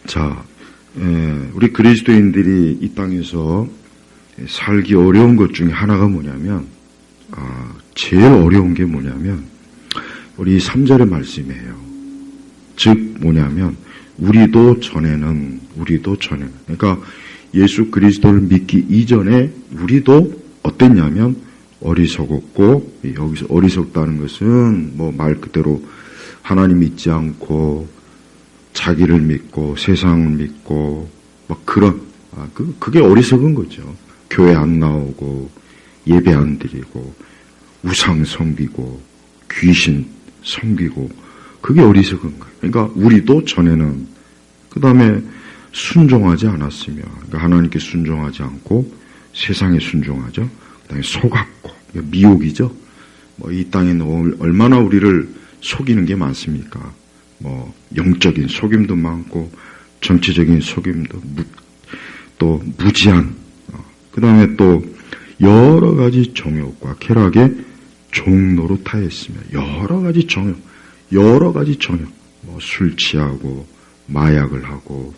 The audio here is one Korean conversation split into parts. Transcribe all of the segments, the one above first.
자, 우리 그리스도인들이 이 땅에서 살기 어려운 것 중에 하나가 뭐냐면, 제일 어려운 게 뭐냐면, 우리 3절의 말씀이에요. 즉, 뭐냐면, 우리도 전에는, 그러니까 예수 그리스도를 믿기 이전에 우리도 어땠냐면, 어리석었고, 여기서 어리석다는 것은 뭐 말 그대로 하나님 믿지 않고, 자기를 믿고, 세상을 믿고, 막 그런, 그게 어리석은 거죠. 교회 안 나오고, 예배 안 드리고, 우상 섬기고, 귀신 섬기고, 그게 어리석은 거예요. 그러니까 우리도 전에는, 그 다음에 순종하지 않았으며, 그러니까 하나님께 순종하지 않고, 세상에 순종하죠. 그 다음에 속았고, 미혹이죠. 뭐 이 땅에는 얼마나 우리를 속이는 게 많습니까? 뭐 영적인 속임도 많고 정치적인 속임도 또 무지한 그 다음에 또 여러 가지 정욕과 쾌락에 종노릇하였으며 여러 가지 정욕 뭐 술 취하고 마약을 하고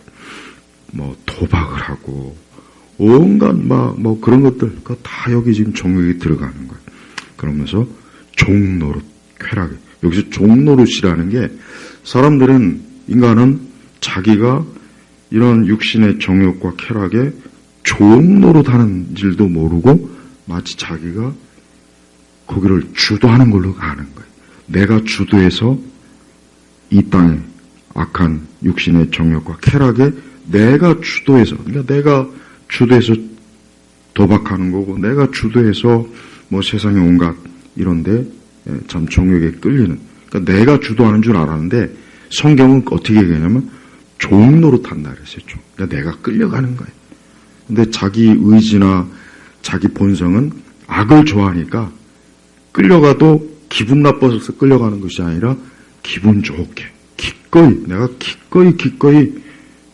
뭐 도박을 하고 온갖 뭐 그런 것들 다 여기 지금 정욕이 들어가는 거예요. 그러면서 종노릇 쾌락에 여기서 종노릇이라는 게 사람들은 인간은 자기가 이런 육신의 정욕과 쾌락에 종노릇하는 줄도 모르고 마치 자기가 거기를 주도하는 걸로 가는 거예요. 내가 주도해서 이 땅에 악한 육신의 정욕과 쾌락에 내가 주도해서 그러니까 내가 주도해서 도박하는 거고 내가 주도해서 뭐 세상에 온갖 이런데 참 정욕에 끌리는 그러니까 내가 주도하는 줄 알았는데 성경은 어떻게 얘기하냐면 종노릇한다 그랬어요. 그러니까 내가 끌려가는 거예요. 근데 자기 의지나 자기 본성은 악을 좋아하니까 끌려가도 기분 나빠서 끌려가는 것이 아니라 기분 좋게 내가 기꺼이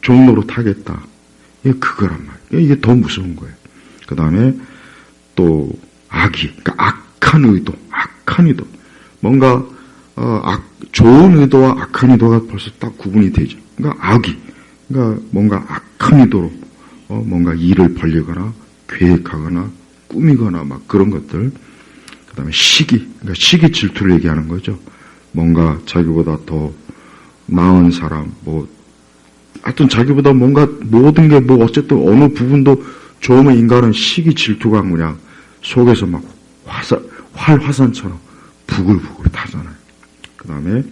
종노릇하겠다. 이게 그거란 말이에요. 이게 더 무서운 거예요. 그 다음에 또 그러니까 악한 의도 뭔가 좋은 의도와 악한 의도가 벌써 딱 구분이 되죠. 그러니까 그러니까 뭔가 악한 의도로 뭔가 일을 벌리거나 계획하거나 꾸미거나 막 그런 것들. 그다음에 그러니까 시기 질투를 얘기하는 거죠. 뭔가 자기보다 더 나은 사람, 하여튼 자기보다 뭔가 모든 게 어쨌든 어느 부분도 좋으면 인간은 시기 질투가 그냥 속에서 막 활화산처럼 부글부글 타잖아요. 그 다음에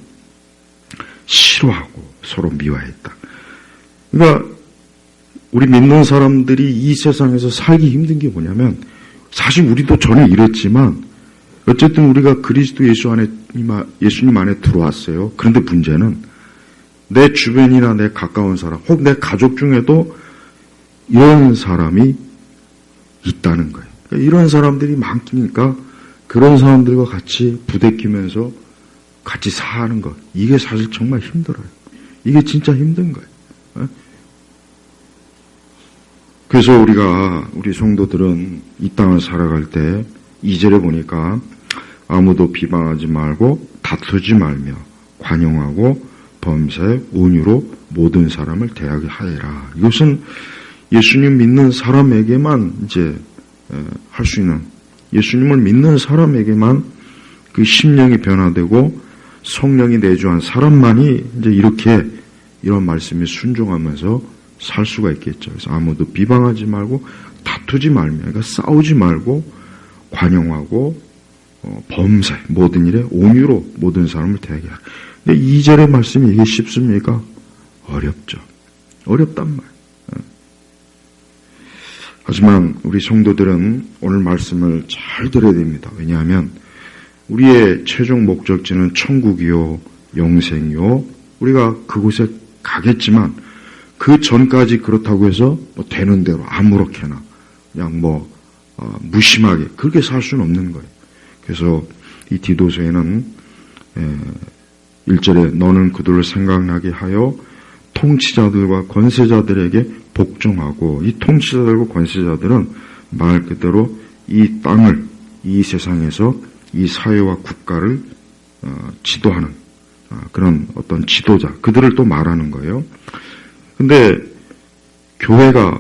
싫어하고 서로 미워했다. 그러니까 우리 믿는 사람들이 이 세상에서 살기 힘든 게 뭐냐면 사실 우리도 전에 이랬지만 어쨌든 우리가 그리스도 예수님 안에 들어왔어요. 그런데 문제는 내 주변이나 내 가까운 사람 혹 내 가족 중에도 이런 사람이 있다는 거예요. 그러니까 이런 사람들이 많으니까 그런 사람들과 같이 부대끼면서 같이 사는 것 이게 사실 정말 힘들어요. 이게 진짜 힘든 거예요. 그래서 우리 성도들은 이 땅을 살아갈 때 2절에 보니까 아무도 비방하지 말고 다투지 말며 관용하고 범사에 온유로 모든 사람을 대하게 하여라. 이것은 예수님 믿는 사람에게만 이제 할 수 있는 예수님을 믿는 사람에게만 그 심령이 변화되고 성령이 내주한 사람만이 이제 이런 말씀에 순종하면서 살 수가 있겠죠. 그래서 아무도 비방하지 말고 다투지 말며 그러니까 싸우지 말고 관용하고 범사에 모든 일에 온유로 모든 사람을 대하게 하라. 근데 2절의 말씀이 이게 쉽습니까? 어렵죠. 어렵단 말이에요. 하지만 우리 성도들은 오늘 말씀을 잘 들어야 됩니다. 왜냐하면 우리의 최종 목적지는 천국이요 영생이요 우리가 그곳에 가겠지만 그 전까지 그렇다고 해서 되는 대로 아무렇게나 그냥 무심하게 그렇게 살 수는 없는 거예요. 그래서 이 디도서에는 1절에 너는 그들을 생각나게 하여 통치자들과 권세자들에게 복종하고 이 통치자들과 권세자들은 말 그대로 이 땅을 이 세상에서 이 사회와 국가를 지도하는 그런 어떤 지도자 그들을 또 말하는 거예요. 근데 교회가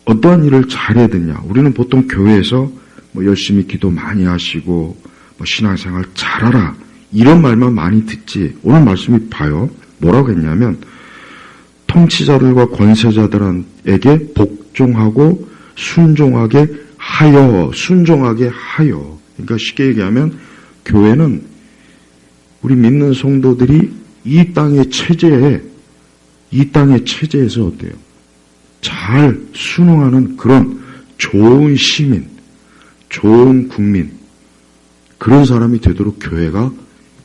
어떠한 일을 잘해야 되냐? 우리는 보통 교회에서 뭐 열심히 기도 많이 하시고 뭐 신앙생활 잘하라 이런 말만 많이 듣지. 오늘 말씀이 봐요. 뭐라고 했냐면 통치자들과 권세자들에게 복종하고 순종하게 하여. 그러니까 쉽게 얘기하면 교회는 우리 믿는 성도들이 이 땅의 체제에서 어때요? 잘 순응하는 그런 좋은 시민, 좋은 국민, 그런 사람이 되도록 교회가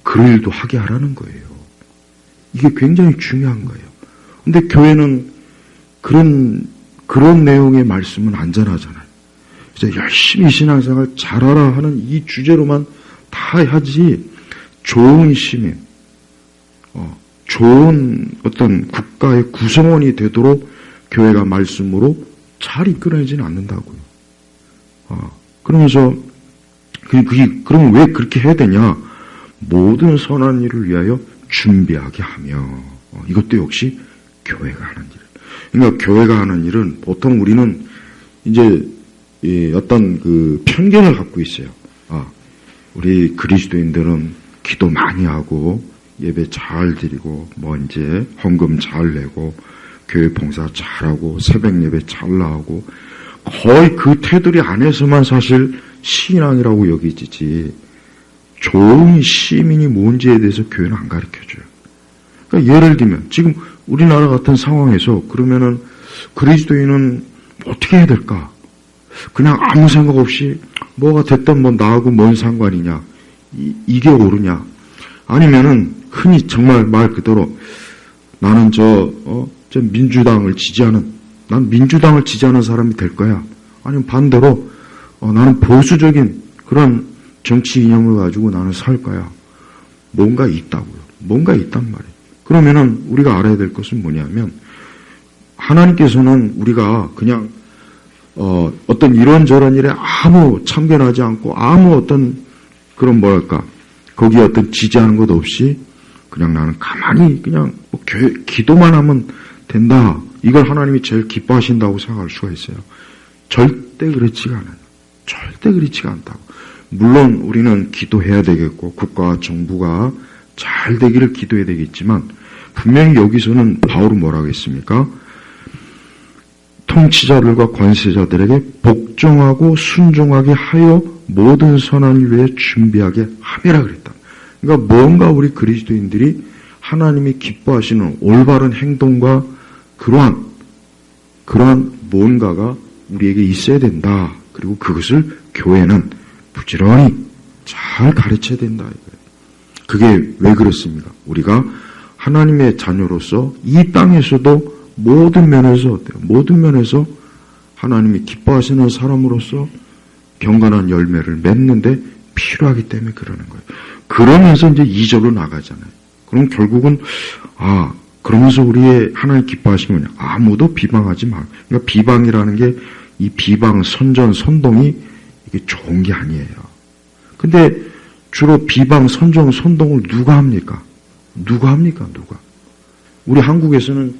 그런 일도 하게 하라는 거예요. 이게 굉장히 중요한 거예요. 근데 교회는 그런 내용의 말씀은 안 전하잖아요. 그래서 열심히 신앙생활 잘하라 하는 이 주제로만 다 하지, 좋은 시민, 좋은 어떤 국가의 구성원이 되도록 교회가 말씀으로 잘 이끌어내지는 않는다고요. 그러면서, 그럼 왜 그렇게 해야 되냐? 모든 선한 일을 위하여 준비하게 하며, 이것도 역시 교회가 하는 일. 그러니까 교회가 하는 일은 보통 우리는 이제 어떤 그 편견을 갖고 있어요. 우리 그리스도인들은 기도 많이 하고 예배 잘 드리고 뭐 이제 헌금 잘 내고 교회 봉사 잘하고 새벽 예배 잘 나오고 거의 그 테두리 안에서만 사실 신앙이라고 여기지지 좋은 시민이 뭔지에 대해서 교회는 안 가르쳐줘요. 그러니까 예를 들면 지금 우리나라 같은 상황에서 그러면은 그리스도인은 어떻게 해야 될까? 그냥 아무 생각 없이 뭐가 됐든 뭐 나하고 뭔 상관이냐? 이게 옳으냐? 아니면은 흔히 정말 말 그대로 나는 저 민주당을 지지하는, 난 민주당을 지지하는 사람이 될 거야. 아니면 반대로 나는 보수적인 그런 정치 이념을 가지고 나는 살 거야. 뭔가 있다고요. 뭔가 있단 말이에요. 그러면은 우리가 알아야 될 것은 뭐냐면 하나님께서는 우리가 그냥 어떤 이런저런 일에 아무 참견하지 않고 아무 어떤 그런 뭐랄까 거기에 어떤 지지하는 것 없이 그냥 나는 가만히 그냥 기도만 하면 된다. 이걸 하나님이 제일 기뻐하신다고 생각할 수가 있어요. 절대 그렇지가 않아요. 절대 그렇지가 않다고. 물론 우리는 기도해야 되겠고 국가와 정부가 잘 되기를 기도해야 되겠지만 분명히 여기서는 바울은 뭐라고 했습니까? 통치자들과 권세자들에게 복종하고 순종하게 하여 모든 선한 일 위해 준비하게 하매라 그랬다. 그러니까 뭔가 우리 그리스도인들이 하나님이 기뻐하시는 올바른 행동과 그러한 뭔가가 우리에게 있어야 된다. 그리고 그것을 교회는 부지런히 잘 가르쳐야 된다. 그게 왜 그렇습니까? 우리가 하나님의 자녀로서 이 땅에서도 모든 면에서 어때요? 모든 면에서 하나님이 기뻐하시는 사람으로서 경건한 열매를 맺는데 필요하기 때문에 그러는 거예요. 그러면서 이제 2절로 나가잖아요. 그럼 결국은 그러면서 우리의 하나님 기뻐하시는 거냐? 아무도 비방하지 마. 그러니까 비방이라는 게 이 비방, 선전, 선동이 이게 좋은 게 아니에요. 근데 주로 비방, 선정, 선동을 누가 합니까? 누가? 우리 한국에서는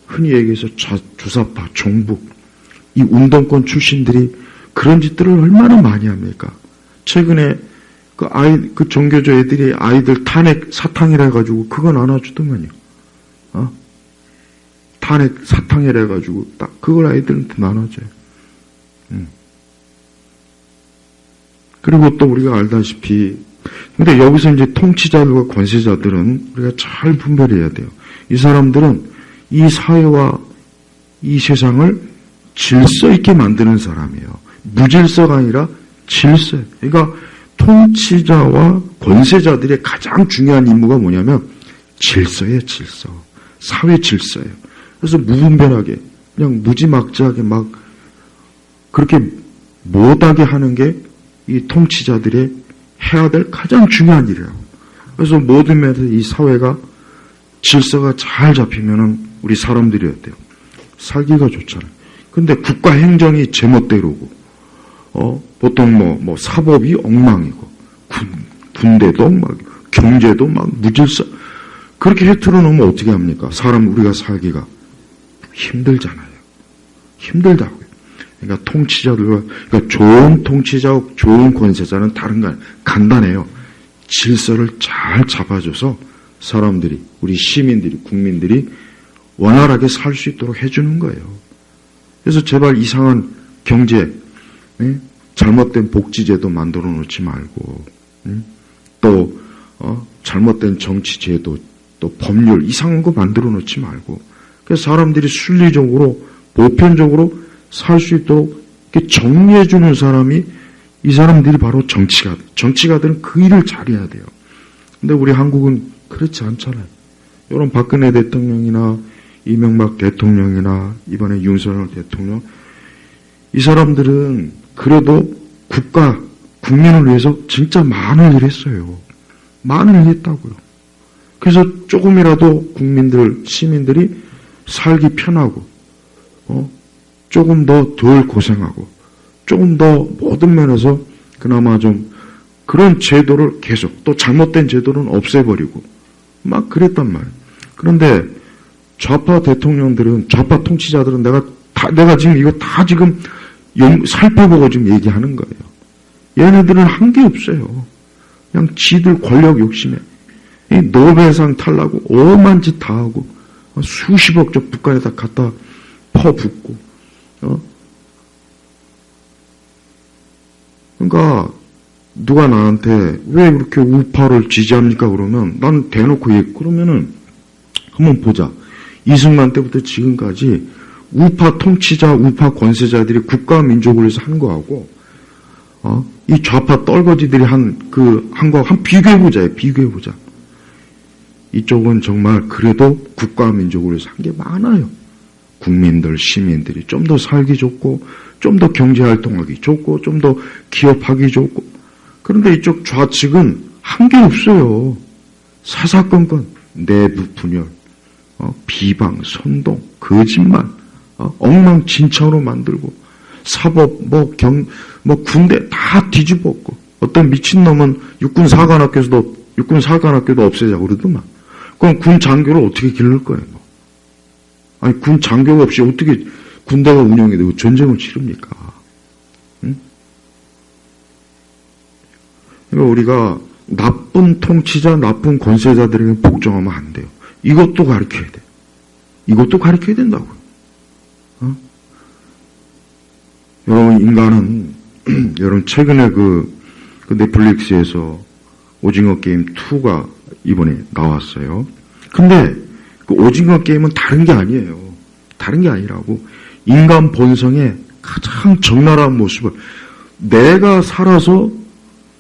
흔히 얘기해서 주사파, 종북, 이 운동권 출신들이 그런 짓들을 얼마나 많이 합니까? 최근에 그 종교조 애들이 아이들 탄핵 사탕이라 해가지고 그거 나눠주더만요. 탄핵 사탕이라 해가지고 딱 그걸 아이들한테 나눠줘요. 그리고 또 우리가 알다시피 근데 여기서 이제 통치자들과 권세자들은 우리가 잘 분별해야 돼요. 이 사람들은 이 사회와 이 세상을 질서 있게 만드는 사람이에요. 무질서가 아니라 질서. 그러니까 통치자와 권세자들의 가장 중요한 임무가 뭐냐면 질서예요, 질서. 사회 질서예요. 그래서 무분별하게 그냥 무지막지하게 막 그렇게 못하게 하는 게 이 통치자들의 해야 될 가장 중요한 일이에요. 그래서 모든 면에서 이 사회가 질서가 잘 잡히면은 우리 사람들이 어때요? 살기가 좋잖아요. 근데 국가 행정이 제멋대로고, 보통 사법이 엉망이고, 군대도 막, 경제도 막 무질서, 그렇게 해틀어 놓으면 어떻게 합니까? 우리가 살기가 힘들잖아요. 힘들다고요. 그러니까 통치자들과, 그러니까 좋은 통치자와 좋은 권세자는 다른 거 아니에요. 간단해요. 질서를 잘 잡아줘서 사람들이, 우리 시민들이, 국민들이 원활하게 살 수 있도록 해주는 거예요. 그래서 제발 이상한 경제, 잘못된 복지제도 만들어 놓지 말고, 또 잘못된 정치제도, 또 법률 이상한 거 만들어 놓지 말고, 그래서 사람들이 순리적으로 보편적으로 살 수 있도록 이렇게 정리해 주는 사람이, 이 사람들이 바로 정치가들. 정치가들은 그 일을 잘해야 돼요. 근데 우리 한국은 그렇지 않잖아요. 이런 박근혜 대통령이나 이명박 대통령이나 이번에 윤석열 대통령, 이 사람들은 그래도 국가, 국민을 위해서 진짜 많은 일을 했어요. 많은 일을 했다고요. 그래서 조금이라도 국민들, 시민들이 살기 편하고, 조금 더 덜 고생하고, 조금 더 모든 면에서 그나마 좀 그런 제도를 계속, 또 잘못된 제도는 없애버리고, 막 그랬단 말이에요. 그런데 좌파 대통령들은, 좌파 통치자들은 내가 지금 이거 다 지금 살펴보고 지금 얘기하는 거예요. 얘네들은 한 게 없어요. 그냥 지들 권력 욕심에 이 노벨상 탈라고 오만 짓 다 하고 수십억 저 북한에다 갖다 퍼붓고 그러니까 누가 나한테 왜 그렇게 우파를 지지합니까 그러면 난 대놓고 그러면은 한번 보자. 이승만 때부터 지금까지 우파 통치자, 우파 권세자들이 국가 민족을 위해서 한 거하고 이 좌파 떨거지들이 한 거하고 한 비교해보자. 비교해보자. 이쪽은 정말 그래도 국가 민족을 위해서 한 게 많아요. 국민들, 시민들이 좀 더 살기 좋고, 좀 더 경제활동하기 좋고, 좀 더 기업하기 좋고. 그런데 이쪽 좌측은 한 게 없어요. 사사건건, 내부 분열, 비방, 선동, 거짓말, 엉망진창으로 만들고, 사법, 군대 다 뒤집었고, 어떤 미친놈은 육군사관학교도 없애자고 그러더만. 그럼 군 장교를 어떻게 기를 거예요? 아니, 군 장교가 없이 어떻게 군대가 운영이 되고 전쟁을 치릅니까? 응? 그러니까 우리가 나쁜 통치자, 나쁜 권세자들에게 복종하면 안 돼요. 이것도 가르쳐야 돼. 이것도 가르쳐야 된다고요. 여러분, 인간은, 여러분, 최근에 그 넷플릭스에서 오징어 게임 2가 이번에 나왔어요. 근데 그 오징어 게임은 다른 게 아니에요. 다른 게 아니라고. 인간 본성의 가장 적나라한 모습을 내가 살아서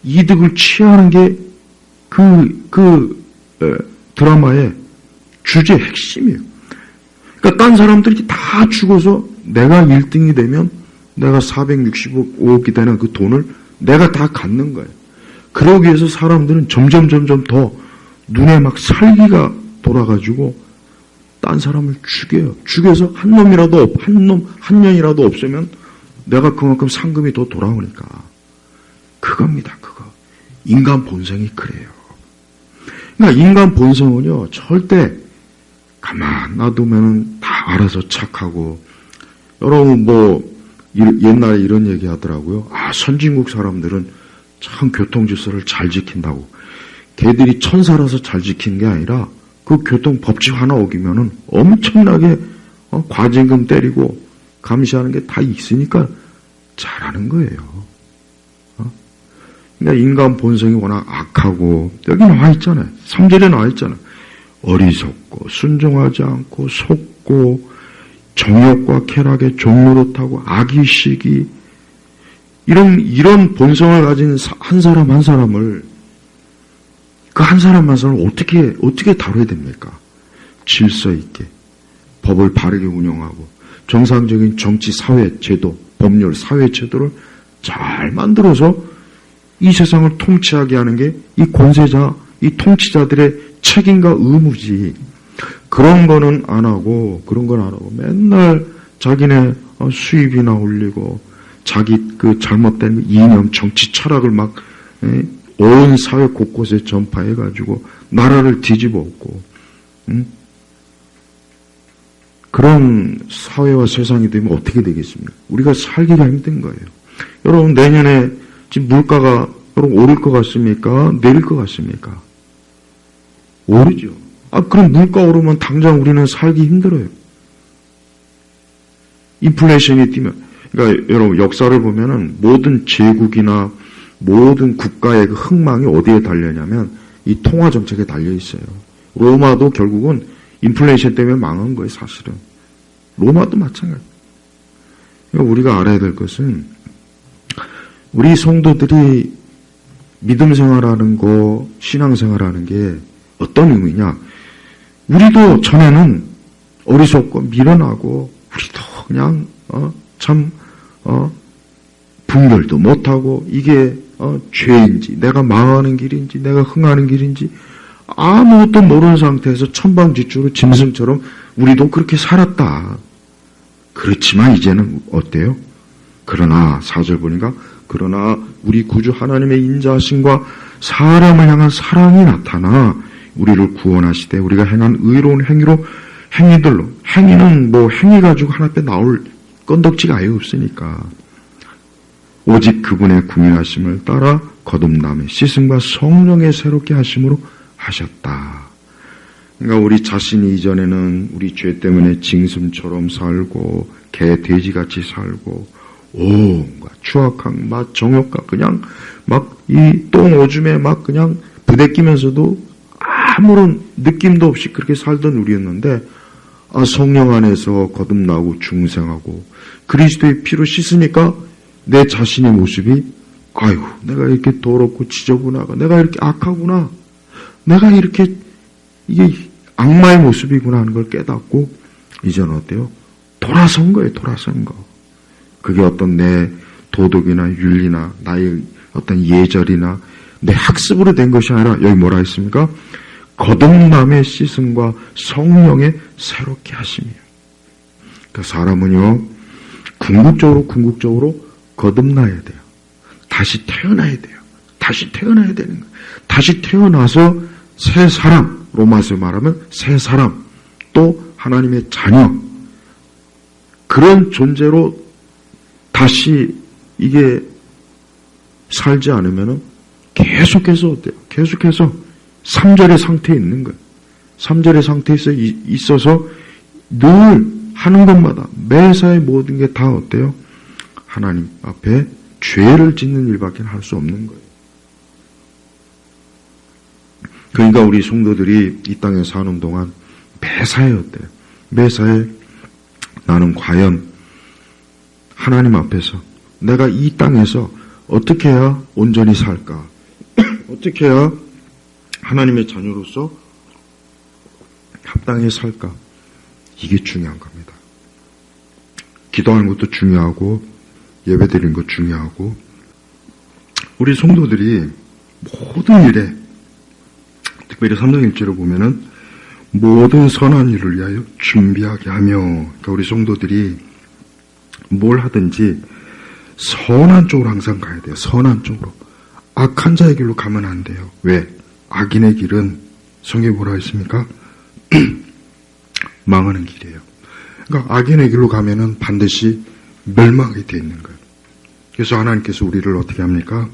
이득을 취하는 게 드라마의 주제 핵심이에요. 그러니까 딴 사람들이 다 죽어서 내가 1등이 되면 내가 465억이 되는 그 돈을 내가 다 갖는 거예요. 그러기 위해서 사람들은 점점 더 눈에 막 살기가 돌아가지고 딴 사람을 죽여요. 죽여서 한 년이라도 없으면 내가 그만큼 상금이 더 돌아오니까. 그겁니다, 그거. 인간 본성이 그래요. 그러니까 인간 본성은요, 절대 가만 놔두면 다 알아서 착하고, 여러분 옛날에 이런 얘기 하더라고요. 선진국 사람들은 참 교통질서를 잘 지킨다고. 걔들이 천사라서 잘 지키는 게 아니라 그 교통 법칙 하나 어기면은 엄청나게 과징금 때리고 감시하는 게 다 있으니까 잘하는 거예요. 그러니까 인간 본성이 워낙 악하고 여기 나와 있잖아요. 3절에 나와 있잖아요. 어리석고 순종하지 않고 속고 정욕과 쾌락에 종노릇하고 악의식이 이런 본성을 가진 한 사람 한 사람을 그 한 사람 한 사람을 어떻게 다뤄야 됩니까? 질서 있게 법을 바르게 운영하고 정상적인 정치 사회 제도, 법률 사회 제도를 잘 만들어서 이 세상을 통치하게 하는 게 이 권세자, 이 통치자들의 책임과 의무지. 그런 거는 안 하고 맨날 자기네 수입이나 올리고 자기 그 잘못된 이념, 정치 철학을 막 온 사회 곳곳에 전파해가지고 나라를 뒤집어 엎고 그런 사회와 세상이 되면 어떻게 되겠습니까? 우리가 살기가 힘든 거예요. 여러분, 내년에 지금 물가가 여러분 오를 것 같습니까? 내릴 것 같습니까? 오르죠. 그럼 물가 오르면 당장 우리는 살기 힘들어요. 인플레이션이 뛰면, 그러니까 여러분 역사를 보면은 모든 제국이나 모든 국가의 그 흥망이 어디에 달려냐면 이 통화 정책에 달려 있어요. 로마도 결국은 인플레이션 때문에 망한 거예요, 사실은. 로마도 마찬가지. 그러니까 우리가 알아야 될 것은 우리 성도들이 믿음 생활하는 거, 신앙 생활하는 게 어떤 의미냐? 우리도 전에는 어리석고 미련하고 우리도 그냥 분별도 못하고 이게 죄인지 내가 망하는 길인지 내가 흥하는 길인지 아무것도 모르는 상태에서 천방지축으로 짐승처럼 우리도 그렇게 살았다. 그렇지만 이제는 어때요? 그러나 4절 보니까 그러나 우리 구주 하나님의 인자하심과 사람을 향한 사랑이 나타나 우리를 구원하시되 우리가 행한 의로운 행위들로 행위는 뭐 행위 가지고 하나 앞에 나올 건덕지가 아예 없으니까 오직 그분의 궁유하심을 따라 거듭남의 씻음과 성령의 새롭게 하심으로 하셨다. 그러니까 우리 자신이 이전에는 우리 죄 때문에 징슴처럼 살고 개 돼지같이 살고 온갖 추악한 맛 정욕과 그냥 막 이 똥 오줌에 막 그냥 부대끼면서도 아무런 느낌도 없이 그렇게 살던 우리였는데 성령 안에서 거듭나고 중생하고 그리스도의 피로 씻으니까 내 자신의 모습이 아이고 내가 이렇게 더럽고 지저분하고 내가 이렇게 악하구나 내가 이렇게 이게 악마의 모습이구나 하는 걸 깨닫고 이제는 어때요? 돌아선 거예요. 돌아선 거. 그게 어떤 내 도덕이나 윤리나 나의 어떤 예절이나 내 학습으로 된 것이 아니라 여기 뭐라 했습니까? 거듭남의 씻음과 성령의 새롭게 하심이에요. 그 사람은요 궁극적으로 거듭나야 돼요. 다시 태어나야 돼요. 다시 태어나야 되는 거예요. 다시 태어나서 새 사람, 로마서 말하면 새 사람, 또 하나님의 자녀 그런 존재로 다시 이게 살지 않으면 계속해서 어때요? 계속해서 3절의 상태에 있는 거예요. 3절의 상태에 있어서 늘 하는 것마다 매사의 모든 게 다 어때요? 하나님 앞에 죄를 짓는 일밖에 할 수 없는 거예요. 그러니까 우리 성도들이 이 땅에 사는 동안 매사에 어때요? 매사에 나는 과연 하나님 앞에서 내가 이 땅에서 어떻게 해야 온전히 살까? 어떻게 해야 하나님의 자녀로서 합당히 살까? 이게 중요한 겁니다. 기도하는 것도 중요하고 예배드리는 것도 중요하고 우리 성도들이 모든 일에 특별히 3장 1절을 보면은 모든 선한 일을 위하여 준비하게 하며 그러니까 우리 성도들이 뭘 하든지 선한 쪽으로 항상 가야 돼요. 선한 쪽으로. 악한 자의 길로 가면 안 돼요. 왜? 악인의 길은 성경에 뭐라 했습니까? 망하는 길이에요. 그러니까 악인의 길로 가면은 반드시 멸망하게 돼 있는 거예요. 그래서 하나님께서 우리를 어떻게 합니까?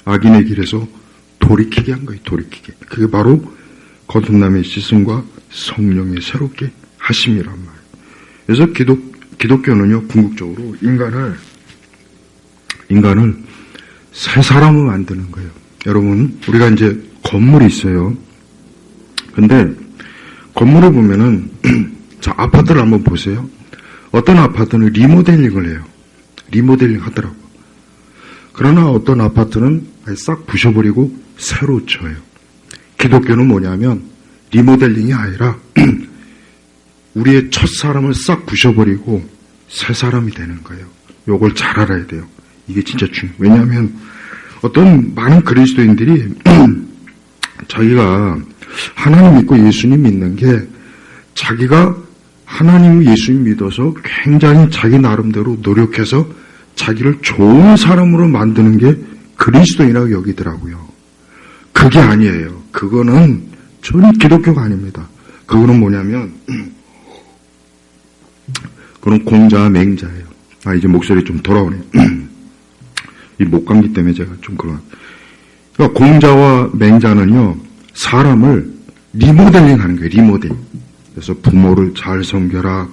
악인의 길에서 돌이키게 한 거예요. 돌이키게. 그게 바로 거듭남의 씻음과 성령의 새롭게 하심이란 말이에요. 그래서 기독교는요, 궁극적으로 인간을 새 사람을 만드는 거예요. 여러분, 우리가 이제 건물이 있어요. 근데 건물을 보면은 자, 아파트를 한번 보세요. 어떤 아파트는 리모델링을 해요. 리모델링 하더라고. 그러나 어떤 아파트는 싹 부셔버리고 새로 쳐요. 기독교는 뭐냐면 리모델링이 아니라 우리의 첫 사람을 싹 부셔버리고 새 사람이 되는 거예요. 요걸 잘 알아야 돼요. 이게 진짜 중요해요. 왜냐하면 어떤 많은 그리스도인들이 자기가 하나님 믿고 예수님 믿는 게 자기가 하나님 예수님 믿어서 굉장히 자기 나름대로 노력해서 자기를 좋은 사람으로 만드는 게 그리스도인이라고 여기더라고요. 그게 아니에요. 그거는 전혀 기독교가 아닙니다. 그거는 뭐냐면 그건 공자와 맹자예요. 이제 목소리 좀 돌아오네요. 이 목감기 때문에 제가 좀 그런. 그러니까 공자와 맹자는요, 사람을 리모델링 하는 거예요, 리모델. 그래서 부모를 잘 섬겨라.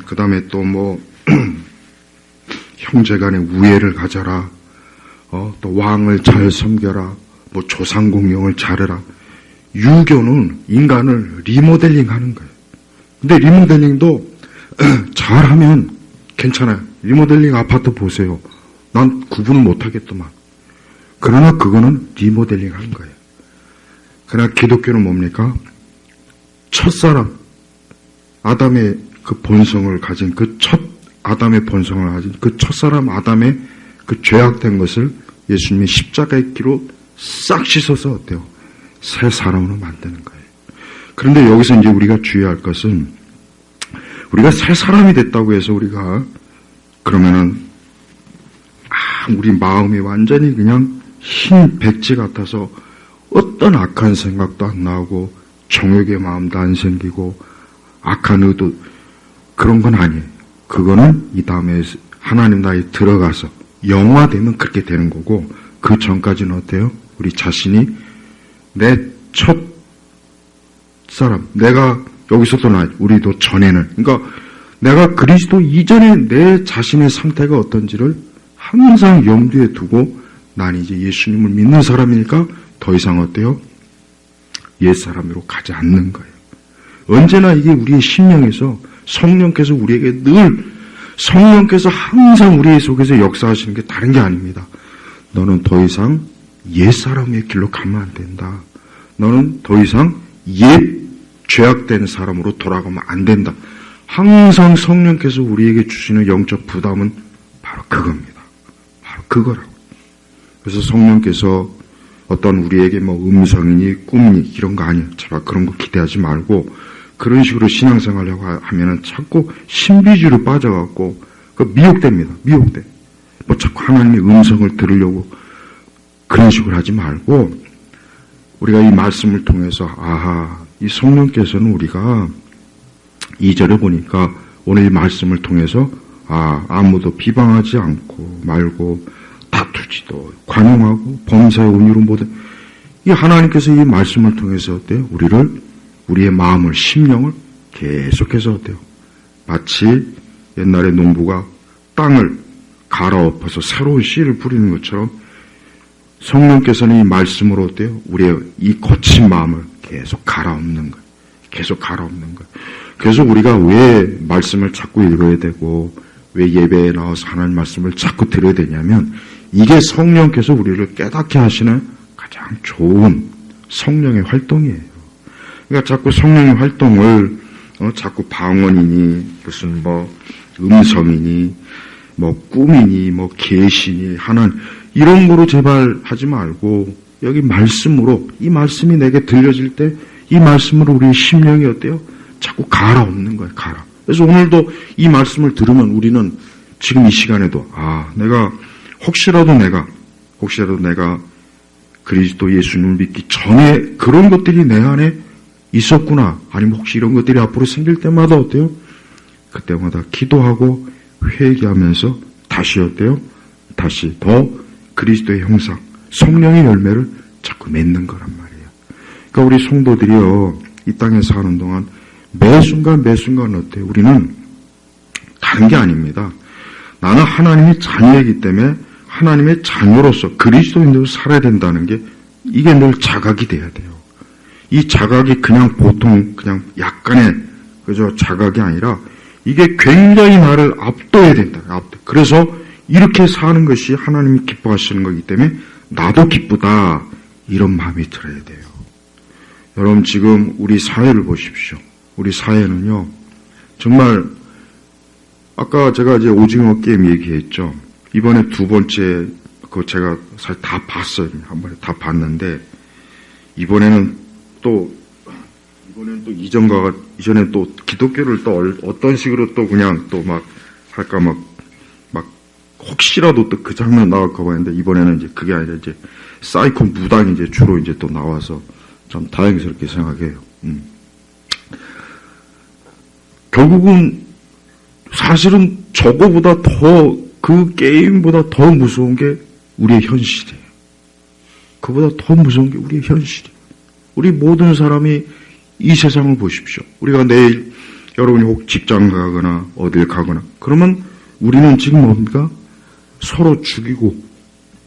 그 다음에 또 형제 간의 우애를 가져라. 또 왕을 잘 섬겨라. 조상 공경을 잘해라. 유교는 인간을 리모델링 하는 거예요. 근데 리모델링도 잘하면 괜찮아요. 리모델링 아파트 보세요. 난 구분을 못하겠더만. 그러나 그거는 리모델링 하는 거예요. 그러나 기독교는 뭡니까? 첫사람, 아담의 그 본성을 가진 아담의 본성을 가진 그 첫사람 아담의 그 죄악된 것을 예수님이 십자가의 기로 싹 씻어서 어때요? 새 사람으로 만드는 거예요. 그런데 여기서 이제 우리가 주의할 것은 우리가 새 사람이 됐다고 해서 우리가 그러면은 우리 마음이 완전히 그냥 흰 백지 같아서 어떤 악한 생각도 안 나오고 정욕의 마음도 안 생기고 악한 의도 그런 건 아니에요. 그거는 이 다음에 하나님 나라에 들어가서 영화되면 그렇게 되는 거고 그 전까지는 어때요? 우리 자신이 내 첫 사람, 내가 여기서도 우리도 전에는 그러니까 내가 그리스도 이전에 내 자신의 상태가 어떤지를 항상 염두에 두고 난 이제 예수님을 믿는 사람이니까 더 이상 어때요? 옛사람으로 가지 않는 거예요. 언제나 이게 우리의 심령에서 성령께서 우리에게 늘 성령께서 항상 우리 속에서 역사하시는 게 다른 게 아닙니다. 너는 더 이상 옛사람의 길로 가면 안 된다. 너는 더 이상 옛 죄악된 사람으로 돌아가면 안 된다. 항상 성령께서 우리에게 주시는 영적 부담은 바로 그겁니다. 바로 그거라고. 그래서 성령께서 어떤 우리에게 음성이니 꿈이니 이런 거 아니에요. 제발 그런 거 기대하지 말고 그런 식으로 신앙생활하려고 하면은 자꾸 신비주의로 빠져갖고 미혹됩니다. 미혹돼. 자꾸 하나님의 음성을 들으려고 그런 식으로 하지 말고 우리가 이 말씀을 통해서 이 성령께서는 우리가 2절에 보니까 오늘 이 말씀을 통해서 아무도 비방하지 않고 말고 다투지도 관용하고 범사의 온유로 모든 이 하나님께서 이 말씀을 통해서 어때요? 우리의 마음을 심령을 계속해서 어때요? 마치 옛날에 농부가 땅을 갈아엎어서 새로운 씨를 뿌리는 것처럼 성령께서는 이 말씀으로 어때요? 우리의 이 거친 마음을 계속 갈아엎는 거예요. 계속 갈아엎는 거예요. 그래서 우리가 왜 말씀을 자꾸 읽어야 되고 왜 예배에 나와서 하나님 말씀을 자꾸 들어야 되냐면 이게 성령께서 우리를 깨닫게 하시는 가장 좋은 성령의 활동이에요. 그러니까 자꾸 성령의 활동을 자꾸 방언이니 무슨 음성이니 꿈이니 계시니 하나님 이런 거로 제발 하지 말고 여기 말씀으로 이 말씀이 내게 들려질 때 이 말씀으로 우리의 심령이 어때요? 자꾸 갈아엎는 거예요. 그래서 오늘도 이 말씀을 들으면 우리는 지금 이 시간에도 내가 혹시라도 내가 그리스도 예수님을 믿기 전에 그런 것들이 내 안에 있었구나. 아니면 혹시 이런 것들이 앞으로 생길 때마다 어때요? 그때마다 기도하고 회개하면서 다시 어때요? 다시 더 그리스도의 형상, 성령의 열매를 자꾸 맺는 거란 말이에요. 그러니까 우리 성도들이요, 이 땅에 사는 동안 매 순간 어때요? 우리는 다른 게 아닙니다. 나는 하나님의 자녀이기 때문에 하나님의 자녀로서 그리스도인으로 살아야 된다는 게 이게 늘 자각이 돼야 돼요. 이 자각이 그냥 보통 그냥 약간의 자각이 아니라 이게 굉장히 나를 압도해야 된다. 그래서 이렇게 사는 것이 하나님이 기뻐하시는 거기 때문에 나도 기쁘다. 이런 마음이 들어야 돼요. 여러분 지금 우리 사회를 보십시오. 우리 사회는요. 정말 아까 제가 이제 오징어 게임 얘기했죠. 이번에 두 번째 그거 제가 사실 다 봤어요. 한 번에 다 봤는데 이번에는 또 이전에 또 기독교를 또 어떤 식으로 또 그냥 또 막 할까 막 혹시라도 또 그 장면 나올까 봐 했는데 이번에는 이제 그게 아니라 이제 사이콘 무당이 이제 주로 이제 또 나와서 참 다행스럽게 생각해요. 결국은 사실은 저거보다 그 게임보다 더 무서운 게 우리의 현실이에요. 그보다 더 무서운 게 우리의 현실이에요. 우리 모든 사람이 이 세상을 보십시오. 우리가 내일 여러분이 혹 직장 가거나 어딜 가거나 그러면 우리는 지금 뭡니까? 서로 죽이고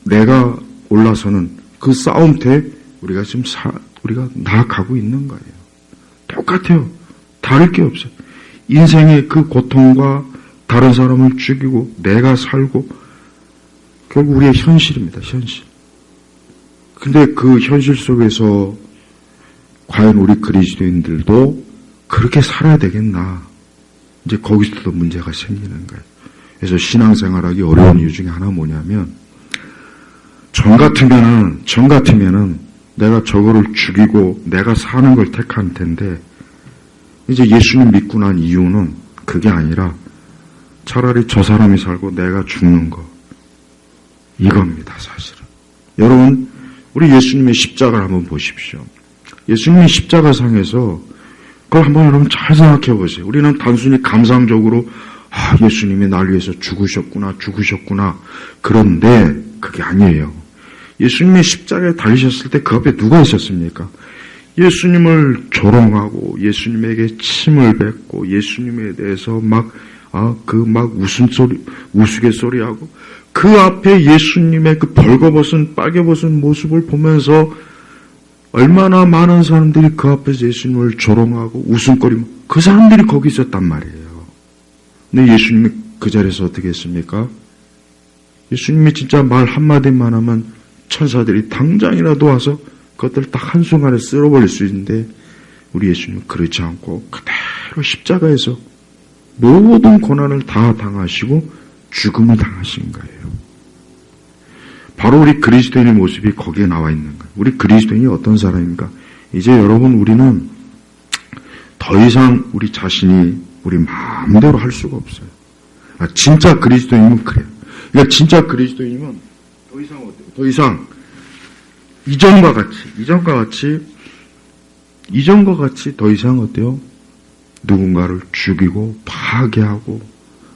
내가 올라서는 그 싸움터에 우리가 지금 우리가 나아가고 있는 거예요. 똑같아요. 다를 게 없어요. 인생의 그 고통과 다른 사람을 죽이고 내가 살고 결국 우리의 현실입니다. 현실. 근데 그 현실 속에서 과연 우리 그리스도인들도 그렇게 살아야 되겠나? 이제 거기서도 문제가 생기는 거예요. 그래서 신앙생활하기 어려운 이유 중에 하나 뭐냐면 전 같으면은 내가 저거를 죽이고 내가 사는 걸 택할 텐데 이제 예수님 믿고 난 이유는 그게 아니라 차라리 저 사람이 살고 내가 죽는 거 이겁니다. 사실은. 여러분 우리 예수님의 십자가를 한번 보십시오. 예수님의 십자가상에서 그걸 한번 여러분 잘 생각해 보세요. 우리는 단순히 감상적으로 예수님이 날 위해서 죽으셨구나. 그런데 그게 아니에요. 예수님이 십자가에 달리셨을 때 그 앞에 누가 있었습니까? 예수님을 조롱하고 예수님에게 침을 뱉고 예수님에 대해서 막 우스갯소리하고 그 앞에 예수님의 그 벌거벗은 빨개벗은 모습을 보면서 얼마나 많은 사람들이 그 앞에서 예수님을 조롱하고 웃음거리고 그 사람들이 거기 있었단 말이에요. 근데 예수님이 그 자리에서 어떻게 했습니까? 예수님이 진짜 말 한마디만 하면 천사들이 당장이라도 와서 그것들을 딱 한순간에 쓸어버릴 수 있는데 우리 예수님은 그렇지 않고 그대로 십자가에서 모든 고난을 다 당하시고 죽음을 당하신 거예요. 바로 우리 그리스도인의 모습이 거기에 나와 있는 거예요. 우리 그리스도인이 어떤 사람입니까? 이제 여러분 우리는 더 이상 우리 자신이 우리 마음대로 할 수가 없어요. 진짜 그리스도인은 그래요. 그러니까 진짜 그리스도인이면 더 이상 어때요? 더 이상 이전과 같이 더 이상 어때요? 누군가를 죽이고 파괴하고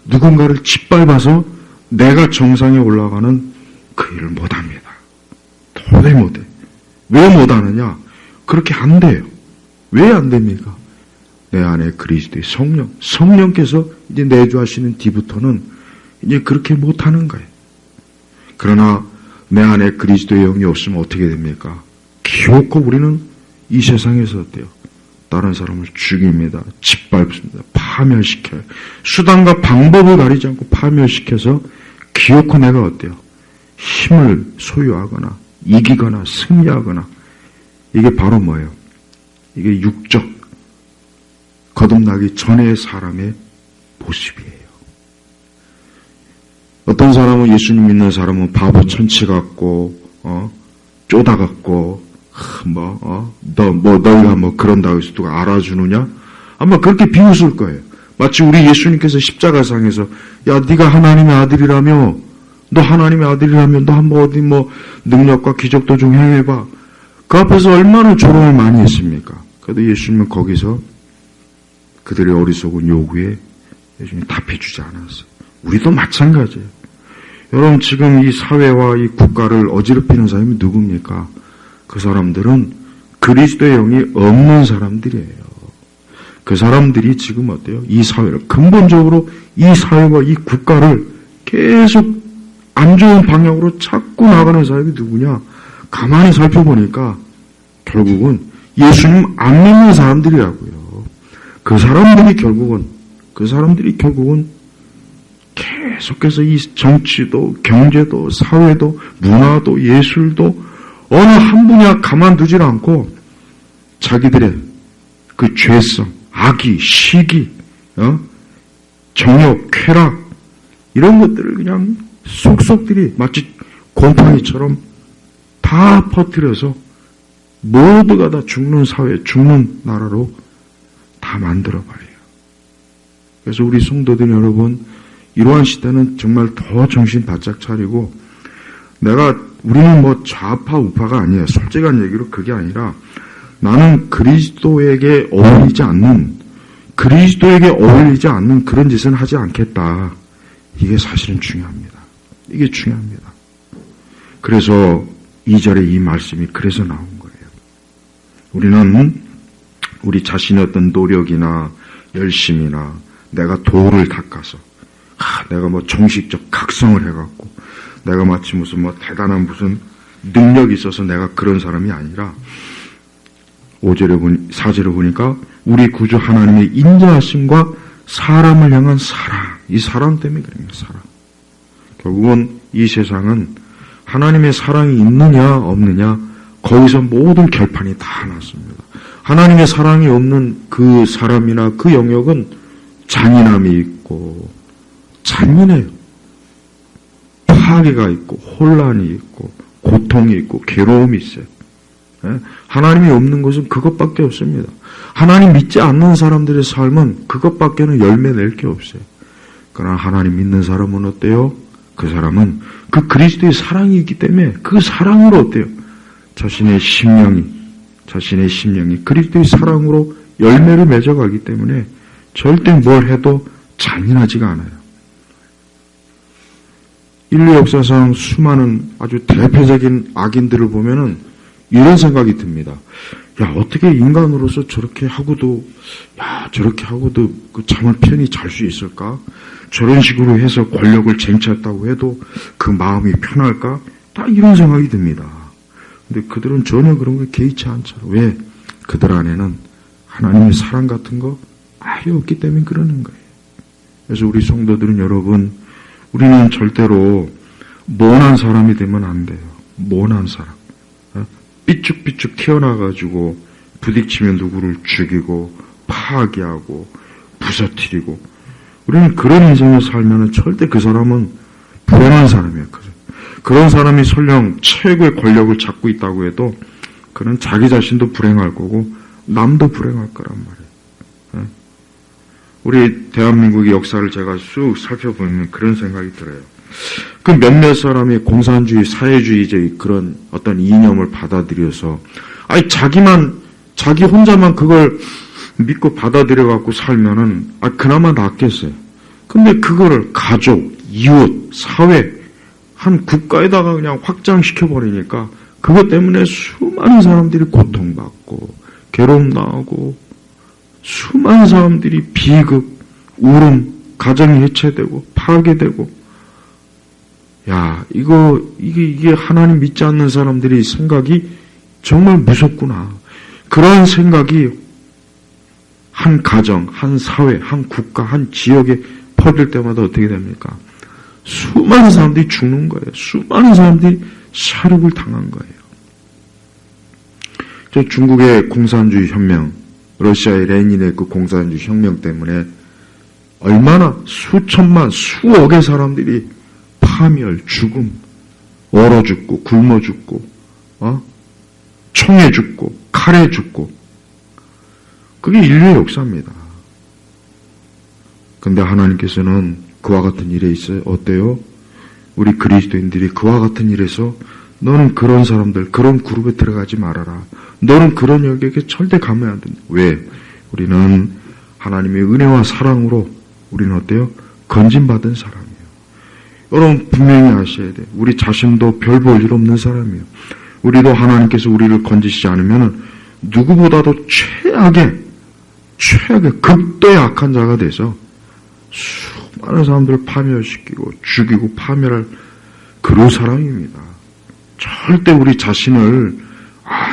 누군가를 짓밟아서 내가 정상에 올라가는 그 일을 못합니다. 도저히 못해. 왜 못하느냐? 그렇게 안 돼요. 왜 안 됩니까? 내 안에 그리스도의 성령께서 이제 내주하시는 뒤부터는 이제 그렇게 못하는 거예요. 그러나 내 안에 그리스도의 영이 없으면 어떻게 됩니까? 기어코 우리는 이 세상에서 어때요? 다른 사람을 죽입니다. 짓밟습니다. 파멸시켜요. 수단과 방법을 가리지 않고 파멸시켜서 기어코 내가 어때요? 힘을 소유하거나 이기거나 승리하거나 이게 바로 뭐예요? 이게 육적 거듭나기 전의 사람의 모습이에요. 어떤 사람은 예수님 믿는 사람은 바보 천치 같고 쪼다 같고 너희가 그런다고 해서 누가 알아주느냐? 아마 그렇게 비웃을 거예요. 마치 우리 예수님께서 십자가상에서 야 네가 하나님의 아들이라며 너 하나님의 아들이라면 너 한번 어디 능력과 기적도 좀 행해봐. 그 앞에서 얼마나 조롱을 많이 했습니까? 그래도 예수님은 거기서 그들의 어리석은 요구에 예수님이 답해주지 않았어요. 우리도 마찬가지예요. 여러분 지금 이 사회와 이 국가를 어지럽히는 사람이 누굽니까? 그 사람들은 그리스도의 영이 없는 사람들이에요. 그 사람들이 지금 어때요? 이 사회를 근본적으로 이 사회와 이 국가를 계속 안 좋은 방향으로 자꾸 나가는 사람이 누구냐? 가만히 살펴보니까 결국은 예수님 안 믿는 사람들이라고요. 그 사람들이 결국은 계속해서 이 정치도 경제도 사회도 문화도 예술도 어느 한 분야 가만두질 않고 자기들의 그 죄성, 악의, 시기, 정욕, 쾌락 이런 것들을 그냥 속속들이 마치 곰팡이처럼 다 퍼뜨려서 모두가 다 죽는 사회, 죽는 나라로 다 만들어버려요. 그래서 우리 성도들 여러분, 이러한 시대는 정말 더 정신 바짝 차리고 우리는 좌파 우파가 아니에요. 솔직한 얘기로 그게 아니라 나는 그리스도에게 어울리지 않는 그리스도에게 어울리지 않는 그런 짓은 하지 않겠다. 이게 사실은 중요합니다. 이게 중요합니다. 그래서 2절에 이 말씀이 그래서 나온 거예요. 우리는 우리 자신의 어떤 노력이나 열심이나 내가 도를 닦아서 내가 뭐 정식적 각성을 해갖고 내가 마치 무슨 뭐 대단한 무슨 능력이 있어서 내가 그런 사람이 아니라 4절에 보니까 우리 구주 하나님의 인자하심과 사람을 향한 사랑, 이 사랑 때문에 그런 거예요. 사랑. 결국은 이 세상은 하나님의 사랑이 있느냐 없느냐 거기서 모든 결판이 다 났습니다. 하나님의 사랑이 없는 그 사람이나 그 영역은 잔인함이 있고 잔인해요. 파괴가 있고 혼란이 있고 고통이 있고 괴로움이 있어요. 하나님이 없는 것은 그것밖에 없습니다. 하나님 믿지 않는 사람들의 삶은 그것밖에는 열매 낼 게 없어요. 그러나 하나님 믿는 사람은 어때요? 그 사람은 그 그리스도의 사랑이 있기 때문에 그 사랑으로 어때요? 자신의 심령이 그리스도의 사랑으로 열매를 맺어가기 때문에 절대 뭘 해도 잔인하지가 않아요. 인류 역사상 수많은 아주 대표적인 악인들을 보면은 이런 생각이 듭니다. 야, 어떻게 인간으로서 저렇게 하고도 그 잠을 편히 잘 수 있을까? 저런 식으로 해서 권력을 쟁취했다고 해도 그 마음이 편할까? 다 이런 생각이 듭니다. 근데 그들은 전혀 그런 거 개의치 않잖아요. 왜? 그들 안에는 하나님의 사랑 같은 거 아예 없기 때문에 그러는 거예요. 그래서 우리 성도들은 여러분, 우리는 절대로 모난 사람이 되면 안 돼요. 모난 사람. 삐죽삐죽 튀어나가지고 부딪히면 누구를 죽이고 파괴하고 부서뜨리고 우리는 그런 인생을 살면 절대 그 사람은 불행한 사람이에요. 그런 사람이 설령 최고의 권력을 잡고 있다고 해도 그는 자기 자신도 불행할 거고 남도 불행할 거란 말이에요. 우리 대한민국의 역사를 제가 쑥 살펴보면 그런 생각이 들어요. 그 몇몇 사람이 공산주의, 사회주의적인 그런 어떤 이념을 받아들여서, 자기 혼자만 그걸 믿고 받아들여갖고 살면은, 그나마 낫겠어요. 근데 그거를 가족, 이웃, 사회, 한 국가에다가 그냥 확장시켜버리니까, 그것 때문에 수많은 사람들이 고통받고, 괴로움 나오고, 수많은 사람들이 비극, 울음, 가정이 해체되고, 파괴되고, 이게 하나님 믿지 않는 사람들의 생각이 정말 무섭구나. 그런 생각이 한 가정, 한 사회, 한 국가, 한 지역에 퍼질 때마다 어떻게 됩니까? 수많은 사람들이 죽는 거예요. 수많은 사람들이 사륙을 당한 거예요. 저 중국의 공산주의 혁명, 러시아의 레닌의 그 공산주의 혁명 때문에 얼마나 수천만, 수억의 사람들이 파멸, 죽음, 얼어 죽고, 굶어 죽고, 총에 죽고, 칼에 죽고, 그게 인류의 역사입니다. 근데 하나님께서는 그와 같은 일에 있어요. 어때요? 우리 그리스도인들이 그와 같은 일에서 너는 그런 사람들, 그런 그룹에 들어가지 말아라. 너는 그런 영역에 절대 가면 안 된다. 왜? 우리는 하나님의 은혜와 사랑으로 우리는 어때요? 건진받은 사람이에요. 여러분 분명히 아셔야 돼요. 우리 자신도 별 볼 일 없는 사람이에요. 우리도 하나님께서 우리를 건지시지 않으면 누구보다도 최악의 극도의 악한 자가 돼서 수많은 사람들을 파멸시키고 죽이고 파멸할 그런 사람입니다. 절대 우리 자신을